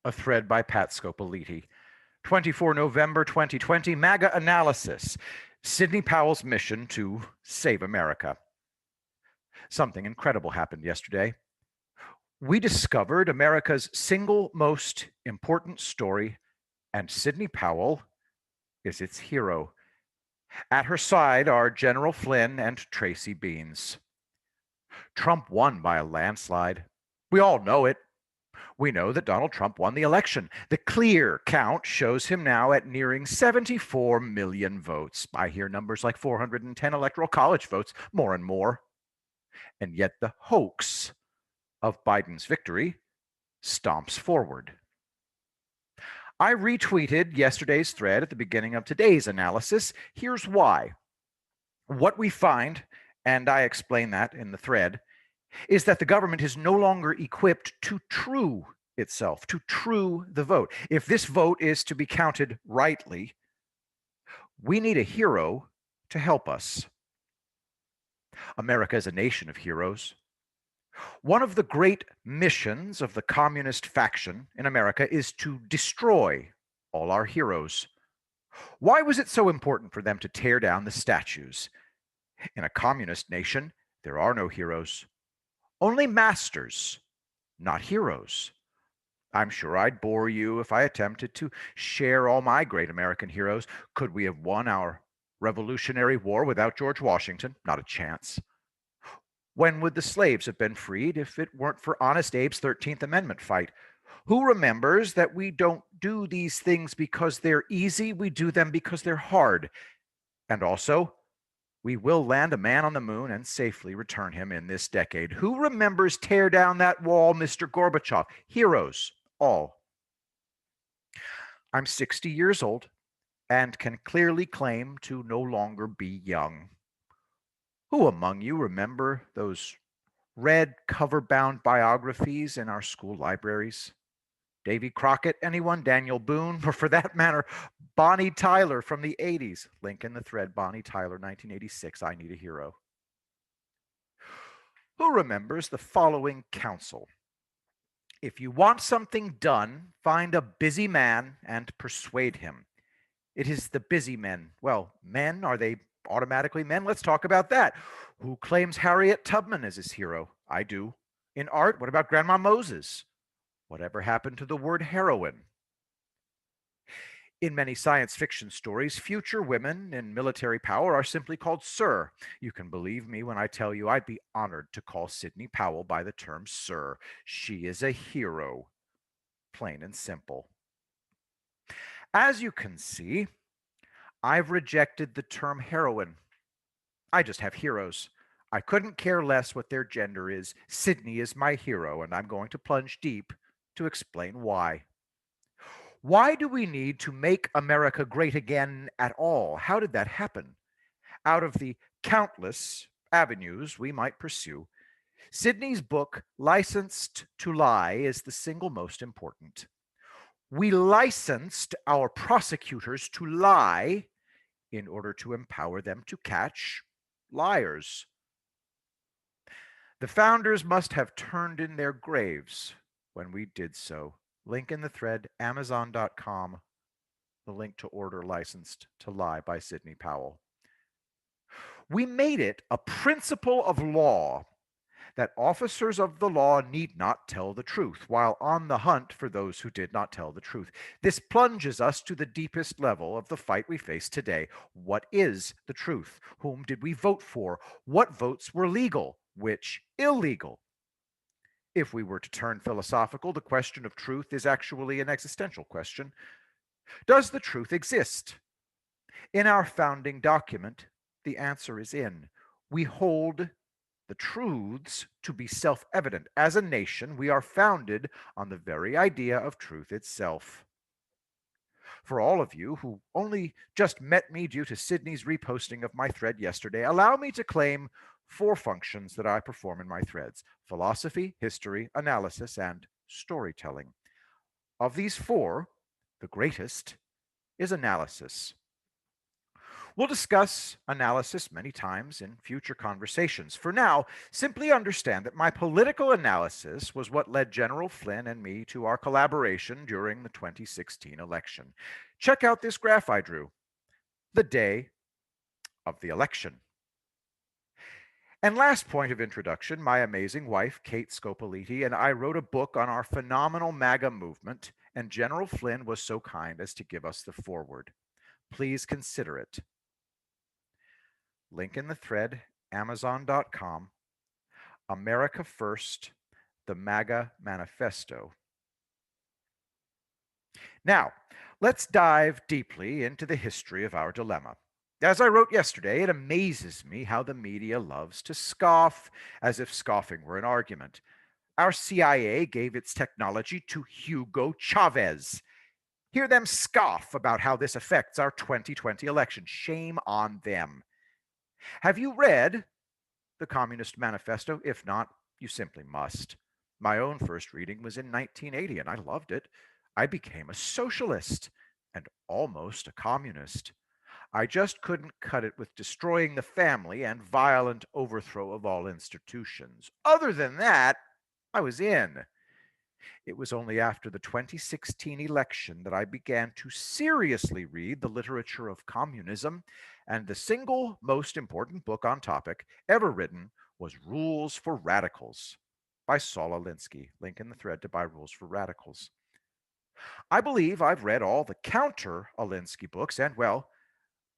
A thread by Pat Scopoliti. 24 November 2020, MAGA analysis. Sidney Powell's mission to save America. Something incredible happened yesterday. We discovered America's single most important story, and Sidney Powell is its hero. At her side are General Flynn and Tracy Beans. Trump won by a landslide. We all know it. We know that Donald Trump won the election. The clear count shows him now at nearing 74 million votes. I hear numbers like 410 electoral college votes, more and more. And yet the hoax of Biden's victory stomps forward. I retweeted yesterday's thread at the beginning of today's analysis. Here's why. What we find, and I explain that in the thread, is that the government is no longer equipped to true itself, to true the vote. If this vote is to be counted rightly, we need a hero to help us. America is a nation of heroes. One of the great missions of the communist faction in America is to destroy all our heroes. Why was it so important for them to tear down the statues? In a communist nation, there are no heroes. Only masters, not heroes. I'm sure I'd bore you if I attempted to share all my great American heroes. Could we have won our Revolutionary War without George Washington? Not a chance. When would the slaves have been freed if it weren't for Honest Abe's 13th Amendment fight? Who remembers that we don't do these things because they're easy, we do them because they're hard? And also, we will land a man on the moon and safely return him in this decade. Who remembers tear down that wall, Mr. Gorbachev? Heroes, all. I'm 60 years old and can clearly claim to no longer be young. Who among you remember those red cover-bound biographies in our school libraries? Davy Crockett, anyone? Daniel Boone, or for that matter, Bonnie Tyler from the 80s. Link in the thread, Bonnie Tyler, 1986, I Need a Hero. Who remembers the following counsel? If you want something done, find a busy man and persuade him. It is the busy men. Well, men, are they automatically men? Let's talk about that. Who claims Harriet Tubman as his hero? I do. In art, what about Grandma Moses? Whatever happened to the word heroine? In many science fiction stories, future women in military power are simply called sir. You can believe me when I tell you I'd be honored to call Sidney Powell by the term sir. She is a hero, plain and simple. As you can see, I've rejected the term heroine. I just have heroes. I couldn't care less what their gender is. Sidney is my hero, and I'm going to plunge deep to explain why. Why do we need to make America great again at all? How did that happen? Out of the countless avenues we might pursue, Sidney's book, Licensed to Lie, is the single most important. We licensed our prosecutors to lie in order to empower them to catch liars. The founders must have turned in their graves when we did so. Link in the thread, Amazon.com, the link to order Licensed to Lie by Sidney Powell. We made it a principle of law that officers of the law need not tell the truth while on the hunt for those who did not tell the truth. This plunges us to the deepest level of the fight we face today. What is the truth? Whom did we vote for? What votes were legal? Which illegal? If we were to turn philosophical, the question of truth is actually an existential question. Does the truth exist? In our founding document, the answer is in. We hold the truths to be self-evident. As a nation, we are founded on the very idea of truth itself. For all of you who only just met me due to Sidney's reposting of my thread yesterday, allow me to claim 4 functions that I perform in my threads: philosophy, history, analysis, and storytelling. Of these 4, the greatest is analysis. We'll discuss analysis many times in future conversations. For now, simply understand that my political analysis was what led General Flynn and me to our collaboration during the 2016 election. Check out this graph I drew. The day of the election. And last point of introduction, my amazing wife, Kate Scopoliti, and I wrote a book on our phenomenal MAGA movement, and General Flynn was so kind as to give us the foreword. Please consider it. Link in the thread, Amazon.com, America First, the MAGA Manifesto. Now, let's dive deeply into the history of our dilemma. As I wrote yesterday, it amazes me how the media loves to scoff, as if scoffing were an argument. Our CIA gave its technology to Hugo Chavez. Hear them scoff about how this affects our 2020 election. Shame on them. Have you read the Communist Manifesto? If not, you simply must. My own first reading was in 1980, and I loved it. I became a socialist and almost a communist. I just couldn't cut it with destroying the family and violent overthrow of all institutions. Other than that, I was in. It was only after the 2016 election that I began to seriously read the literature of communism, and the single most important book on topic ever written was Rules for Radicals by Saul Alinsky. Link in the thread to buy Rules for Radicals. I believe I've read all the counter Alinsky books, and well,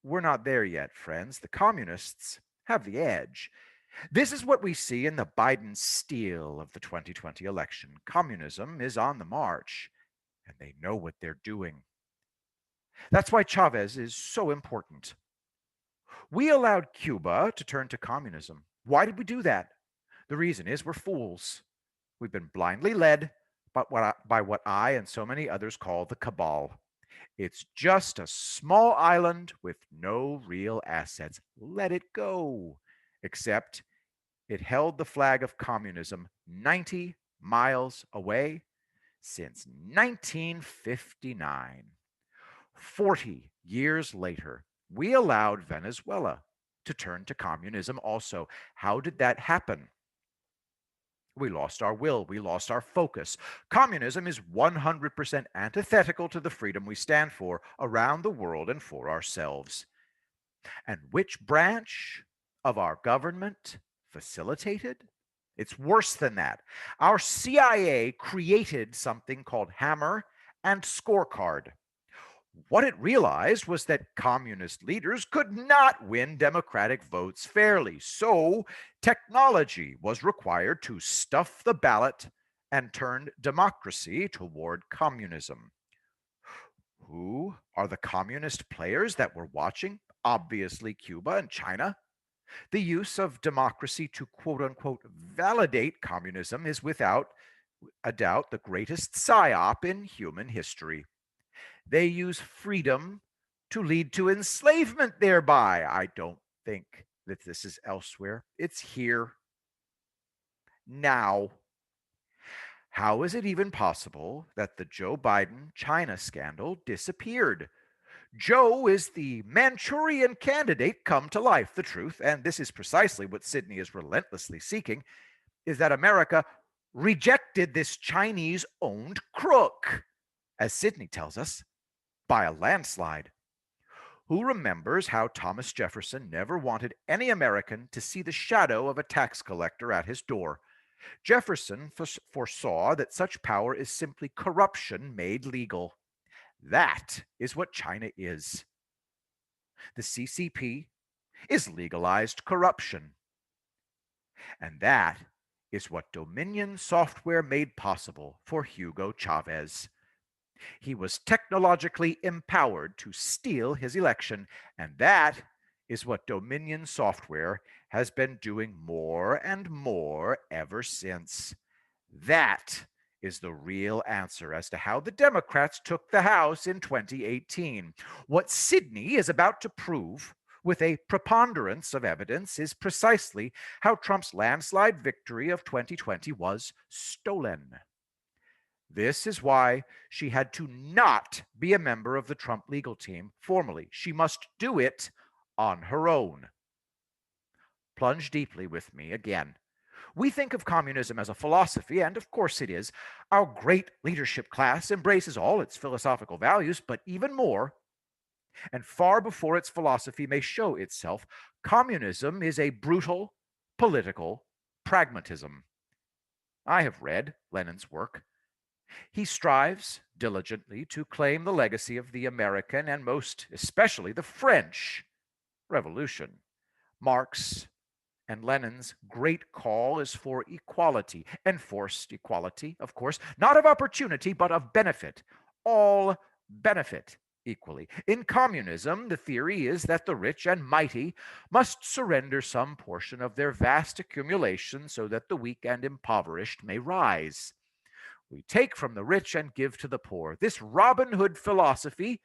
we're not there yet, friends. The communists have the edge. This is what we see in the Biden steal of the 2020 election. Communism is on the march, and they know what they're doing. That's why Chavez is so important. We allowed Cuba to turn to communism. Why did we do that? The reason is we're fools. We've been blindly led by what I and so many others call the cabal. It's just a small island with no real assets. Let it go. Except it held the flag of communism 90 miles away since 1959. 40 years later, we allowed Venezuela to turn to communism also. How did that happen? We lost our will. We lost our focus. Communism is 100% antithetical to the freedom we stand for around the world and for ourselves. And which branch of our government facilitated? It's worse than that. Our CIA created something called Hammer and Scorecard. What it realized was that communist leaders could not win democratic votes fairly. So technology was required to stuff the ballot and turn democracy toward communism. Who are the communist players that we're watching? Obviously, Cuba and China. The use of democracy to quote unquote validate communism is without a doubt the greatest psyop in human history. They use freedom to lead to enslavement thereby. I don't think that this is elsewhere. It's here. Now. How is it even possible that the Joe Biden China scandal disappeared? Joe is the Manchurian candidate come to life. The truth, and this is precisely what Sidney is relentlessly seeking, is that America rejected this Chinese-owned crook, as Sidney tells us, by a landslide. Who remembers how Thomas Jefferson never wanted any American to see the shadow of a tax collector at his door? Jefferson foresaw that such power is simply corruption made legal. That is what China is. The CCP is legalized corruption. And that is what Dominion software made possible for Hugo Chavez. He was technologically empowered to steal his election, and that is what Dominion software has been doing more and more ever since. That is the real answer as to how the Democrats took the House in 2018. What Sidney is about to prove with a preponderance of evidence is precisely how Trump's landslide victory of 2020 was stolen. This is why she had to not be a member of the Trump legal team formally. She must do it on her own. Plunge deeply with me again. We think of communism as a philosophy, and of course it is. Our great leadership class embraces all its philosophical values, but even more, and far before its philosophy may show itself, communism is a brutal political pragmatism. I have read Lenin's work. He strives diligently to claim the legacy of the American and most especially the French Revolution. Marx and Lenin's great call is for equality, enforced equality, of course, not of opportunity, but of benefit. All benefit equally. In communism, the theory is that the rich and mighty must surrender some portion of their vast accumulation so that the weak and impoverished may rise. We take from the rich and give to the poor. This Robin Hood philosophy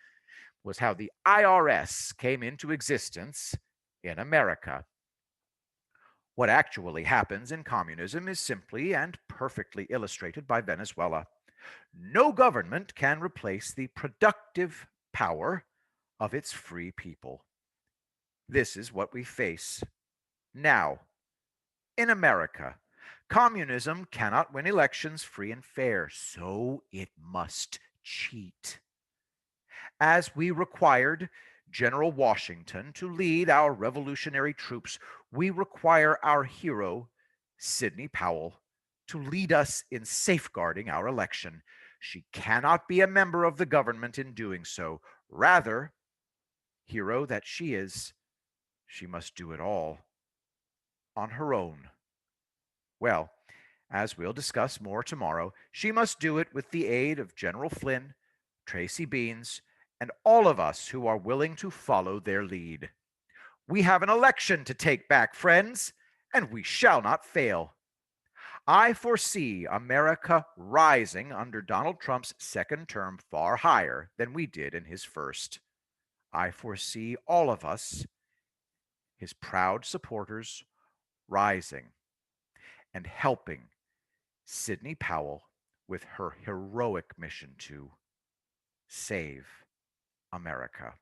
was how the IRS came into existence in America. What actually happens in communism is simply and perfectly illustrated by Venezuela. No government can replace the productive power of its free people. This is what we face now in America. Communism cannot win elections free and fair, so it must cheat. As we required General Washington to lead our revolutionary troops, we require our hero, Sidney Powell, to lead us in safeguarding our election. She cannot be a member of the government in doing so. Rather, hero that she is, she must do it all on her own. Well, as we'll discuss more tomorrow, she must do it with the aid of General Flynn, Tracy Beans, and all of us who are willing to follow their lead. We have an election to take back, friends, and we shall not fail. I foresee America rising under Donald Trump's second term far higher than we did in his first. I foresee all of us, his proud supporters, rising and helping Sidney Powell with her heroic mission to save America.